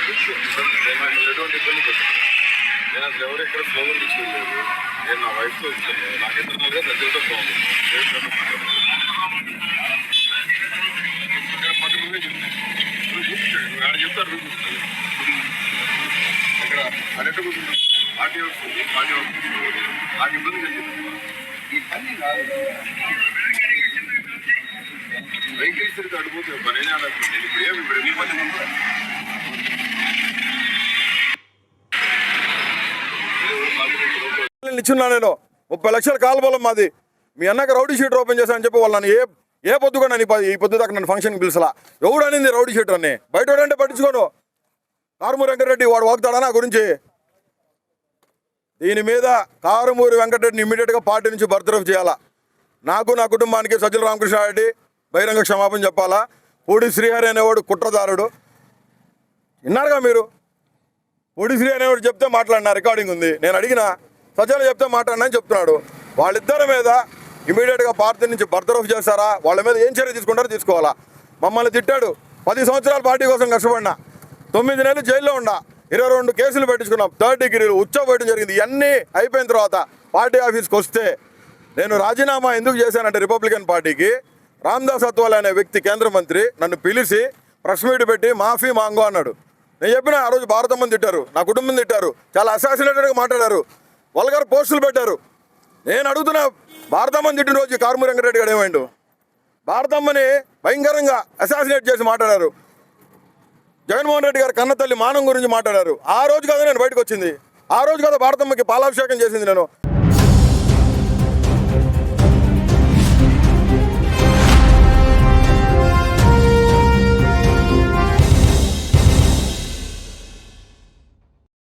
ఎటువంటి ఇబ్బంది పెట్టాను. నేను అసలు ఎవరు ఇక్కడ స్లోగన్ తీసుకెళ్ళలేదు. నేను నా వైఫ్తో వచ్చాను. నాకు ఇంటర్నల్గా దగ్గరతో బాగుంది. పట్టుకునే చెప్తాను చూపించాడు. ఆడ చెప్తారు చూపిస్తాను. ఇక్కడ అదెట్ట కూర్చుంటాం. పార్టీ వస్తుంది, పార్టీ వస్తుంది. నాకు ఇబ్బంది కలిగింది. ఈ పని కాదు. వెహికల్స్ తిరిగి అడిగిపోతే పని ఆడచ్చు. నేను ఇప్పుడు ఏమి ఇప్పుడు మీ పని ఇచ్చున్నా నేను 30 లక్షల కాలుబలం మాది. మీ అన్నకి రౌడీ షీట్ ఓపెన్ చేశానని చెప్పి వాళ్ళని ఏ పొద్దు కూడా ఈ పొద్దు దాకా నన్ను ఫంక్షన్కి పిలిచలా. ఎవడు అనింది రౌడీ షీట్ అని? బయట అంటే పట్టించుకోను. కారుమూరి వెంకటరెడ్డి వాడు వాగుతాడా నా గురించి? దీని మీద కారుమూరి వెంకటరెడ్డిని ఇమ్మీడియట్గా పార్టీ నుంచి బర్తరఫ్ చేయాలా. నాకు నా కుటుంబానికి సజ్జల రామకృష్ణారెడ్డి బహిరంగ క్షమాపణ చెప్పాలా. పూడి శ్రీహరి అనేవాడు కుట్రదారుడు. విన్నారుగా మీరు? పూడి శ్రీ అనేవాడు చెప్తే మాట్లాడినా, రికార్డింగ్ ఉంది. నేను అడిగిన సజ్జలు చెప్తే మాట్లాడినా చెప్తున్నాడు. వాళ్ళిద్దరి మీద ఇమీడియట్గా పార్టీ నుంచి బర్తరఫ్ చేస్తారా? వాళ్ళ మీద ఏం చర్య తీసుకుంటారో తీసుకోవాలా. మమ్మల్ని తిట్టాడు. 10 సంవత్సరాలు పార్టీ కోసం కష్టపడినా, 9 నెలలు జైల్లో ఉన్నా, 22 కేసులు పెట్టించుకున్నాం, 3rd డిగ్రీలు ఉచ్చబోయడం జరిగింది. ఇవన్నీ అయిపోయిన తర్వాత పార్టీ ఆఫీస్కి వస్తే నేను రాజీనామా ఎందుకు చేశానంటే రిపబ్లికన్ పార్టీకి రామ్దాస్ అత్వాలే అనే వ్యక్తి కేంద్ర మంత్రి నన్ను పిలిచి ప్రెస్ మీట్ పెట్టి మాఫీ మాంగో అన్నాడు. నేను చెప్పిన ఆ రోజు భారతమ్మని తిట్టారు, నా కుటుంబం తిట్టారు, చాలా అసాసినేటెడ్గా మాట్లాడారు, వల్గర్ పోస్టులు పెట్టారు. నేను అడుగుతున్నా, భారతమ్మని తిట్టిన రోజు కారుమూరి వెంకటరెడ్డి గారు ఏమైండు? భారతమ్మని భయంకరంగా అసాసినేట్ చేసి మాట్లాడారు. జగన్మోహన్ రెడ్డి గారు కన్నతల్లి మానం గురించి మాట్లాడారు. ఆ రోజు కదా నేను బయటకు వచ్చింది. ఆ రోజు కదా భారతమ్మకి పాలాభిషేకం చేసింది నేను.